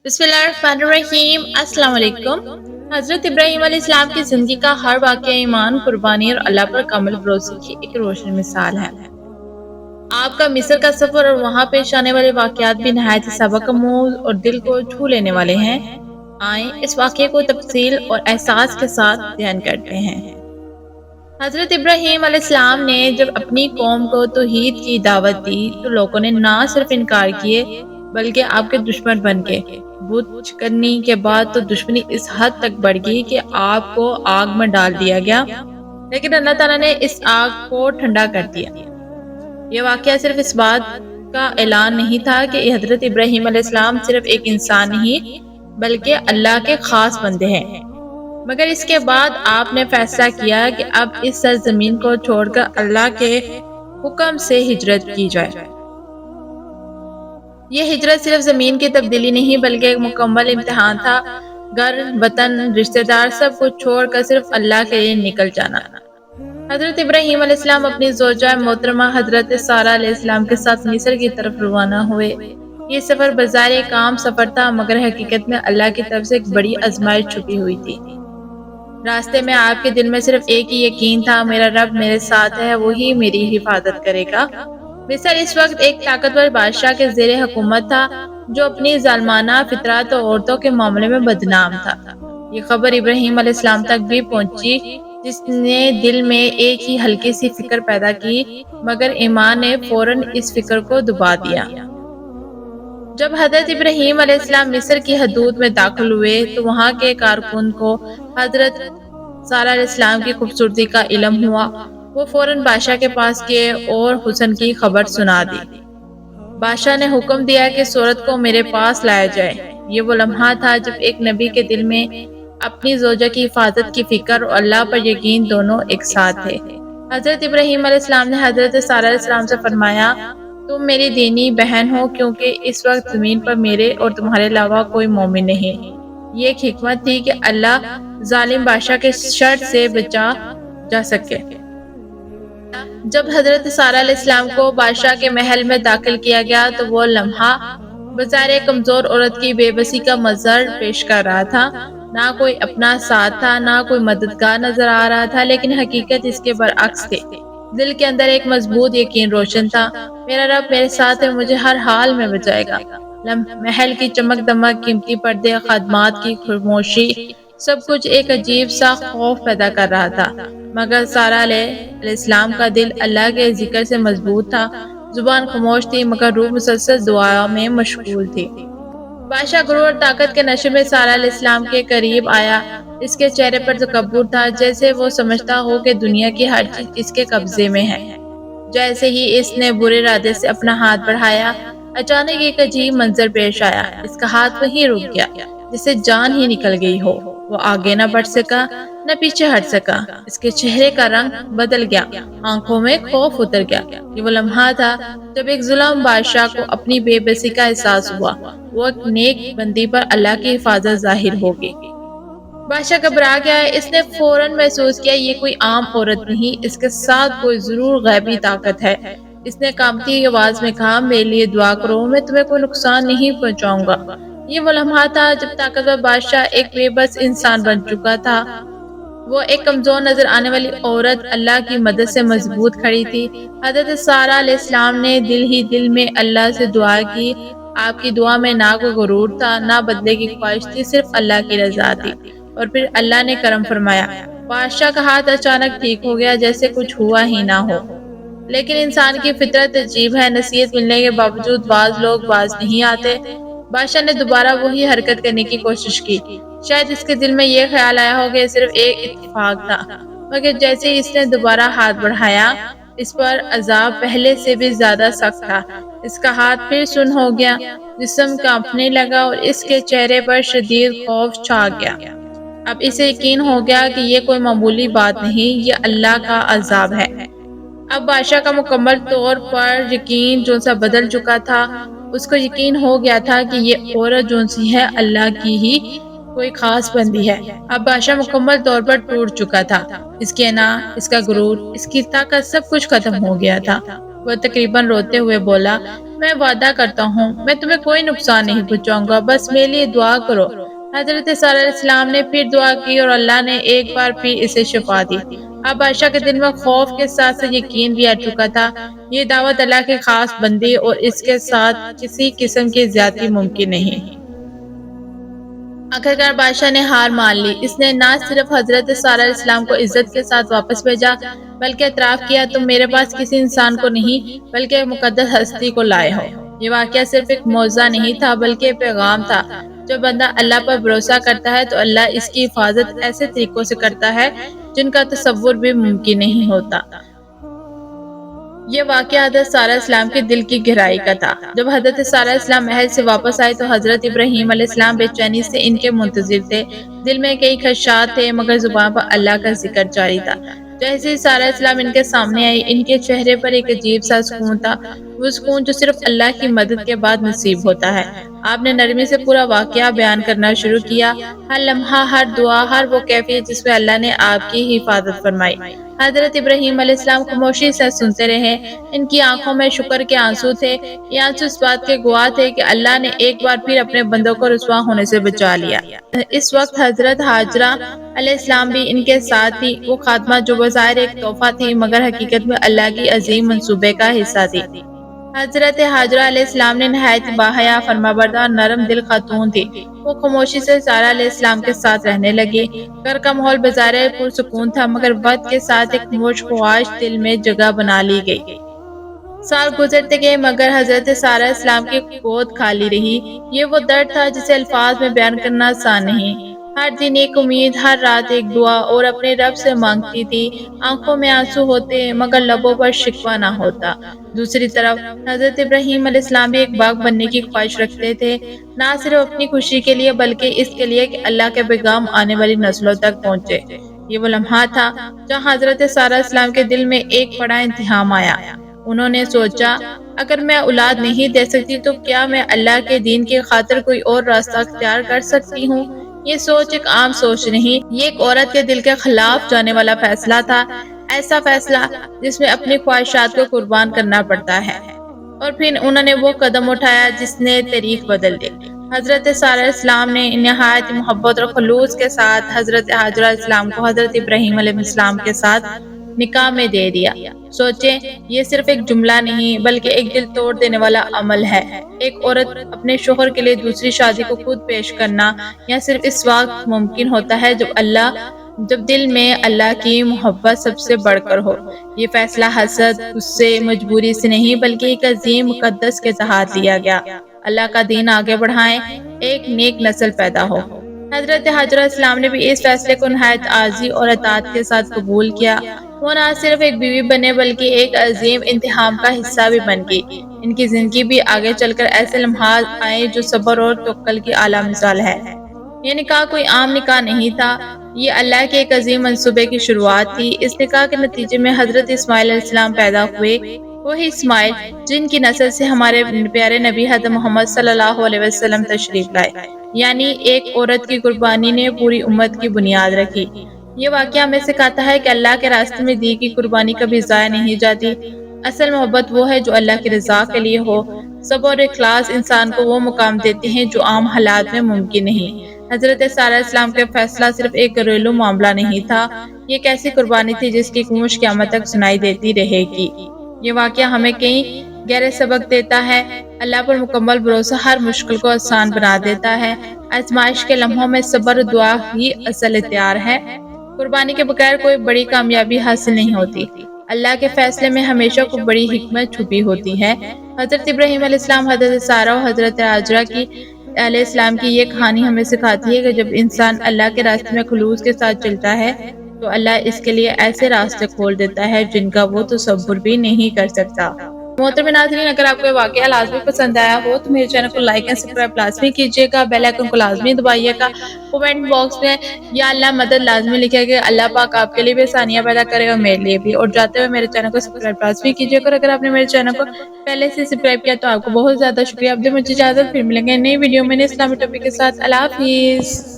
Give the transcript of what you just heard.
بسم اللہ الرحمن الرحیم۔ السلام علیکم۔ حضرت ابراہیم علیہ السلام کی زندگی کا ہر واقعہ ایمان، قربانی اور اللہ پر کامل بھروسے کی ایک روشن مثال ہے۔ آپ کا مصر کا سفر اور وہاں پیش آنے والے واقعات بھی نہایت ہی سبق آموز اور دل کو چھو لینے والے ہیں۔ آئیں اس واقعے کو تفصیل اور احساس کے ساتھ بیان کرتے ہیں۔ حضرت ابراہیم علیہ السلام نے جب اپنی قوم کو توحید کی دعوت دی تو لوگوں نے نہ صرف انکار کیے بلکہ آپ کے دشمن بن گئے۔ بت کرنے کے بعد تو دشمنی اس حد تک بڑھ گئی کہ آپ کو آگ میں ڈال دیا گیا، لیکن اللہ تعالیٰ نے اس آگ کو ٹھنڈا کر دیا۔ یہ واقعہ صرف اس بات کا اعلان نہیں تھا کہ حضرت ابراہیم علیہ السلام صرف ایک انسان نہیں بلکہ اللہ کے خاص بندے ہیں، مگر اس کے بعد آپ نے فیصلہ کیا کہ اب اس سرزمین کو چھوڑ کر اللہ کے حکم سے ہجرت کی جائے۔ یہ ہجرت صرف زمین کی تبدیلی نہیں بلکہ ایک مکمل امتحان تھا۔ گھر، وطن، رشتہ دار سب کچھ چھوڑ کر صرف اللہ کے لیے نکل جانا۔ حضرت ابراہیم علیہ السلام اپنی زوجہ محترمہ حضرت سارہ علیہ السلام کے ساتھ مصر کی طرف روانہ ہوئے۔ یہ سفر بظاہر ایک عام سفر تھا مگر حقیقت میں اللہ کی طرف سے ایک بڑی آزمائش چھپی ہوئی تھی۔ راستے میں آپ کے دل میں صرف ایک ہی یقین تھا، میرا رب میرے ساتھ ہے، وہی میری حفاظت کرے گا۔ مصر اس وقت ایک طاقتور بادشاہ کے زیر حکومت تھا جو اپنی ظالمانہ فطرت اور عورتوں کے معاملے میں بدنام تھا۔ یہ خبر ابراہیم علیہ السلام تک بھی پہنچی جس نے دل میں ایک ہی ہلکی سی فکر پیدا کی، مگر ایمان نے فوراً اس فکر کو دبا دیا۔ جب حضرت ابراہیم علیہ السلام مصر کی حدود میں داخل ہوئے تو وہاں کے کارکن کو حضرت سارہ علیہ السلام کی خوبصورتی کا علم ہوا۔ وہ فوراً بادشاہ کے پاس گئے اور حسن کی خبر سنا دی۔ بادشاہ نے حکم دیا کہ اس عورت کو میرے پاس لایا جائے۔ یہ وہ لمحہ تھا جب ایک نبی کے دل میں اپنی زوجہ کی حفاظت کی فکر اور اللہ پر یقین دونوں ایک ساتھ تھے۔ حضرت ابراہیم علیہ السلام نے حضرت سارہ علیہ السلام سے فرمایا، تم میری دینی بہن ہو کیونکہ اس وقت زمین پر میرے اور تمہارے علاوہ کوئی مومن نہیں۔ یہ ایک حکمت تھی کہ اللہ ظالم بادشاہ کے شر سے بچا جا سکے۔ جب حضرت سارہ علیہ السلام کو بادشاہ کے محل میں داخل کیا گیا تو وہ لمحہ بظاہر ایک کمزور عورت کی بے بسی کا منظر پیش کر رہا تھا۔ نہ کوئی اپنا ساتھ تھا، نہ کوئی مددگار نظر آ رہا تھا، لیکن حقیقت اس کے برعکس تھی۔ دل کے اندر ایک مضبوط یقین روشن تھا، میرا رب میرے ساتھ ہے، مجھے ہر حال میں بچائے گا۔ محل کی چمک دمک، قیمتی پردے، خادمات کی خاموشی، سب کچھ ایک عجیب سا خوف پیدا کر رہا تھا، مگر سارہ علیہ السلام کا دل اللہ کے ذکر سے مضبوط تھا۔ زبان خاموش تھی مگر روح مسلسل دعا میں مشغول تھی۔ بادشاہ غرور اور طاقت کے نشے میں سارہ علیہ السلام کے قریب آیا۔ اس کے چہرے پر تکبر تھا، جیسے وہ سمجھتا ہو کہ دنیا کی ہر چیز اس کے قبضے میں ہے۔ جیسے ہی اس نے برے ارادے سے اپنا ہاتھ بڑھایا، اچانک ایک عجیب منظر پیش آیا۔ اس کا ہاتھ وہیں رک گیا جسے جان ہی نکل گئی ہو۔ وہ آگے نہ بڑھ سکا نہ پیچھے ہٹ سکا۔ اس کے چہرے کا رنگ بدل گیا، آنکھوں میں خوف اتر گیا۔ یہ وہ لمحہ تھا جب ایک ظالم بادشاہ کو اپنی بے بسی کا احساس ہوا۔ وہ ایک نیک بندی پر اللہ کی حفاظت ظاہر ہوگی۔ بادشاہ گھبرا گیا، اس نے فوراً محسوس کیا یہ کوئی عام عورت نہیں، اس کے ساتھ کوئی ضرور غیبی طاقت ہے۔ اس نے کانپتی آواز میں کہا، میرے لیے دعا کرو، میں تمہیں کوئی نقصان نہیں پہنچاؤں گا۔ یہ وہ لمحہ تھا جب طاقتور بادشاہ ایک بے بس انسان بن چکا تھا۔ وہ ایک کمزور نظر آنے والی عورت اللہ کی مدد سے مضبوط کھڑی تھی۔ حضرت سارہ علیہ السلام نے دل ہی دل میں اللہ سے دعا کی۔ آپ کی دعا میں نہ کوئی غرور تھا، نہ بدلے کی خواہش تھی، صرف اللہ کی رضا تھی۔ اور پھر اللہ نے کرم فرمایا۔ بادشاہ کا ہاتھ اچانک ٹھیک ہو گیا جیسے کچھ ہوا ہی نہ ہو۔ لیکن انسان کی فطرت عجیب ہے، نصیحت ملنے کے باوجود بعض لوگ باز نہیں آتے۔ بادشاہ نے دوبارہ وہی حرکت کرنے کی کوشش کی۔ شاید اس کے دل میں یہ خیال آیا ہو کہ یہ صرف ایک اتفاق تھا، مگر جیسے ہی اس نے دوبارہ ہاتھ بڑھایا، اس پر عذاب پہلے سے بھی زیادہ سخت تھا۔ اس کا ہاتھ پھر سن ہو گیا، جسم کانپنے لگا اور اس کے چہرے پر شدید خوف چھا گیا۔ اب اسے یقین ہو گیا کہ یہ کوئی معمولی بات نہیں، یہ اللہ کا عذاب ہے۔ اب بادشاہ کا مکمل طور پر یقین جو سا بدل چکا تھا۔ اس کو یقین ہو گیا تھا کہ یہ عورت جو سی ہے اللہ کی ہی کوئی خاص بندی ہے۔ اب بادشاہ مکمل طور پر ٹوٹ چکا تھا۔ اس کی انا، اس کا غرور، اس کی طاقت، سب کچھ ختم ہو گیا تھا۔ وہ تقریباً روتے ہوئے بولا، میں وعدہ کرتا ہوں میں تمہیں کوئی نقصان نہیں پہنچاؤں گا، بس میرے لیے دعا کرو۔ حضرت صالح علیہ السلام نے پھر دعا کی اور اللہ نے ایک بار پھر اسے شفا دی۔ اب عائشہ کے دل میں خوف کے ساتھ ساتھ یقین بھی آ چکا تھا۔ یہ دعوت اللہ کی خاص بندی اور اس کے ساتھ کسی قسم کی زیادتی ممکن نہیں۔ آخرکار بادشاہ نے ہار مان لی۔ اس نے نہ صرف حضرت سارہ علیہ السلام کو عزت کے ساتھ واپس بھیجا بلکہ اعتراف کیا، تم میرے پاس کسی انسان کو نہیں بلکہ ایک مقدس ہستی کو لائے ہو۔ یہ واقعہ صرف ایک معجزہ نہیں تھا بلکہ ایک پیغام تھا۔ جب بندہ اللہ پر بھروسہ کرتا ہے تو اللہ اس کی حفاظت ایسے طریقوں سے کرتا ہے جن کا تصور بھی ممکن نہیں ہوتا۔ یہ واقعہ حضرت سارہ علیہ السلام کے دل کی گہرائی کا تھا۔ جب حضرت سارہ علیہ السلام محل سے واپس آئے تو حضرت ابراہیم علیہ السلام بے چینی سے ان کے منتظر تھے۔ دل میں کئی خدشات تھے مگر زبان پر اللہ کا ذکر جاری تھا۔ جیسے ہی سارہ علیہ السلام ان کے سامنے آئی، ان کے چہرے پر ایک عجیب سا سکون تھا، وہ سکون جو صرف اللہ کی مدد کے بعد نصیب ہوتا ہے۔ آپ نے نرمی سے پورا واقعہ بیان کرنا شروع کیا، ہر لمحہ، ہر دعا، ہر وہ کیفیت جس میں اللہ نے آپ کی حفاظت فرمائی۔ حضرت ابراہیم علیہ السلام خاموشی سے سنتے رہے۔ ان کی آنکھوں میں شکر کے آنسو تھے۔ یہ آنسو اس بات کے گواہ تھے کہ اللہ نے ایک بار پھر اپنے بندوں کو رسوا ہونے سے بچا لیا۔ اس وقت حضرت ہاجرہ علیہ السلام بھی ان کے ساتھ تھی۔ وہ خاتمہ جو بظاہر ایک تحفہ تھی مگر حقیقت میں اللہ کی عظیم منصوبے کا حصہ تھی۔ حضرت ہاجرہ علیہ السلام نے نہایت باحیا، فرمانبردار، نرم دل خاتون تھی۔ وہ خاموشی سے سارہ علیہ السلام کے ساتھ رہنے لگی۔ گھر کا ماحول بظاہر پرسکون تھا مگر وقت کے ساتھ ایک خاموش خواہش دل میں جگہ بنا لی گئی۔ سال گزرتے گئے مگر حضرت سارہ علیہ السلام کی گود خالی رہی۔ یہ وہ درد تھا جسے الفاظ میں بیان کرنا آسان نہیں۔ ہر دن ایک امید، ہر رات ایک دعا، اور اپنے رب سے مانگتی تھی۔ آنکھوں میں آنسو ہوتے مگر لبوں پر شکوہ نہ ہوتا۔ دوسری طرف حضرت ابراہیم علیہ السلام بھی ایک باغ بننے کی خواہش رکھتے تھے، نہ صرف اپنی خوشی کے لیے بلکہ اس کے لیے کہ اللہ کے پیغام آنے والی نسلوں تک پہنچے۔ یہ وہ لمحہ تھا جہاں حضرت سارہ علیہ السلام کے دل میں ایک بڑا امتحان آیا۔ انہوں نے سوچا، اگر میں اولاد نہیں دے سکتی تو کیا میں اللہ کے دین کی خاطر کوئی اور راستہ اختیار کر سکتی ہوں؟ یہ سوچ ایک عام سوچ نہیں، یہ ایک عورت کے دل کے خلاف جانے والا فیصلہ تھا، ایسا فیصلہ جس میں اپنی خواہشات کو قربان کرنا پڑتا ہے۔ اور پھر انہوں نے وہ قدم اٹھایا جس نے تاریخ بدل دی۔ حضرت سارہ علیہ السلام نے نہایت محبت اور خلوص کے ساتھ حضرت ہاجرہ علیہ السلام کو حضرت ابراہیم علیہ السلام کے ساتھ نکاح میں دے دیا۔ سوچیں، یہ صرف ایک جملہ نہیں بلکہ ایک دل توڑ دینے والا عمل ہے۔ ایک عورت اپنے شوہر کے لیے دوسری شادی کو خود پیش کرنا یا صرف اس وقت ممکن ہوتا ہے جب دل میں اللہ کی محبت سب سے بڑھ کر ہو۔ یہ فیصلہ حسد، غصے، مجبوری سے نہیں بلکہ ایک عظیم مقدس کے تحت لیا گیا۔ اللہ کا دین آگے بڑھائیں، ایک نیک نسل پیدا ہو۔ حضرت ہاجرہ علیہ السلام نے بھی اس فیصلے کو نہایت عاجزی اور اطاعت کے ساتھ قبول کیا۔ وہ نہ صرف ایک بیوی بنے بلکہ ایک عظیم انتخاب کا حصہ بھی بن گئی۔ ان کی زندگی بھی آگے چل کر ایسے لمحات آئے جو صبر اور توکل کی اعلیٰ مثال ہے۔ یہ نکاح کوئی عام نکاح نہیں تھا، یہ اللہ کے ایک عظیم منصوبے کی شروعات تھی۔ اس نکاح کے نتیجے میں حضرت اسماعیل علیہ السلام پیدا ہوئے، وہی اسماعیل جن کی نسل سے ہمارے پیارے نبی حضرت محمد صلی اللہ علیہ وسلم تشریف لائے۔ یعنی ایک عورت کی قربانی نے پوری امت کی بنیاد رکھی۔ یہ واقعہ ہمیں سکھاتا ہے کہ اللہ کے راستے میں دی کی قربانی کبھی ضائع نہیں جاتی۔ اصل محبت وہ ہے جو اللہ کی رضا کے لیے ہو۔ صبر اور اخلاص انسان کو وہ مقام دیتے ہیں جو عام حالات میں ممکن نہیں۔ حضرت سارہ علیہ السلام کا فیصلہ صرف ایک گھریلو معاملہ نہیں تھا، یہ ایک ایسی قربانی تھی جس کی گونج قیامت تک سنائی دیتی رہے گی۔ یہ واقعہ ہمیں کئی گہرے سبق دیتا ہے۔ اللہ پر مکمل بھروسہ ہر مشکل کو آسان بنا دیتا ہے۔ آزمائش کے لمحوں میں صبر و دعا ہی اصل ہتھیار ہے۔ قربانی کے بغیر کوئی بڑی کامیابی حاصل نہیں ہوتی۔ اللہ کے فیصلے میں ہمیشہ کوئی بڑی حکمت چھپی ہوتی ہے۔ حضرت ابراہیم علیہ السلام، حضرت سارہ اور حضرت ہاجرہ علیہ السلام کی یہ کہانی ہمیں سکھاتی ہے کہ جب انسان اللہ کے راستے میں خلوص کے ساتھ چلتا ہے تو اللہ اس کے لیے ایسے راستے کھول دیتا ہے جن کا وہ تصور بھی نہیں کر سکتا۔ محترم ناظرین، اگر آپ کو یہ واقعہ لازمی پسند آیا ہو تو میرے چینل کو لائک اینڈ سبسکرائب لازمی کیجیے گا، بیل آئیکن کو لازمی دبائیے گا، کومنٹ باکس میں یا اللہ مدد لازمی لکھے گا۔ اللہ پاک آپ کے لیے بھی آسانیاں پیدا کرے اور میرے لیے بھی۔ اور جاتے ہوئے میرے چینل کو سبسکرائب لازمی کیجیے گا، اور اگر آپ نے میرے چینل کو پہلے سے سبسکرائب کیا تو آپ کو بہت زیادہ شکریہ۔ اب مجھے اجازت، پھر ملیں گے نئی ویڈیو میں نئے اسلامی ٹاپک کے ساتھ۔ اللہ حافظ۔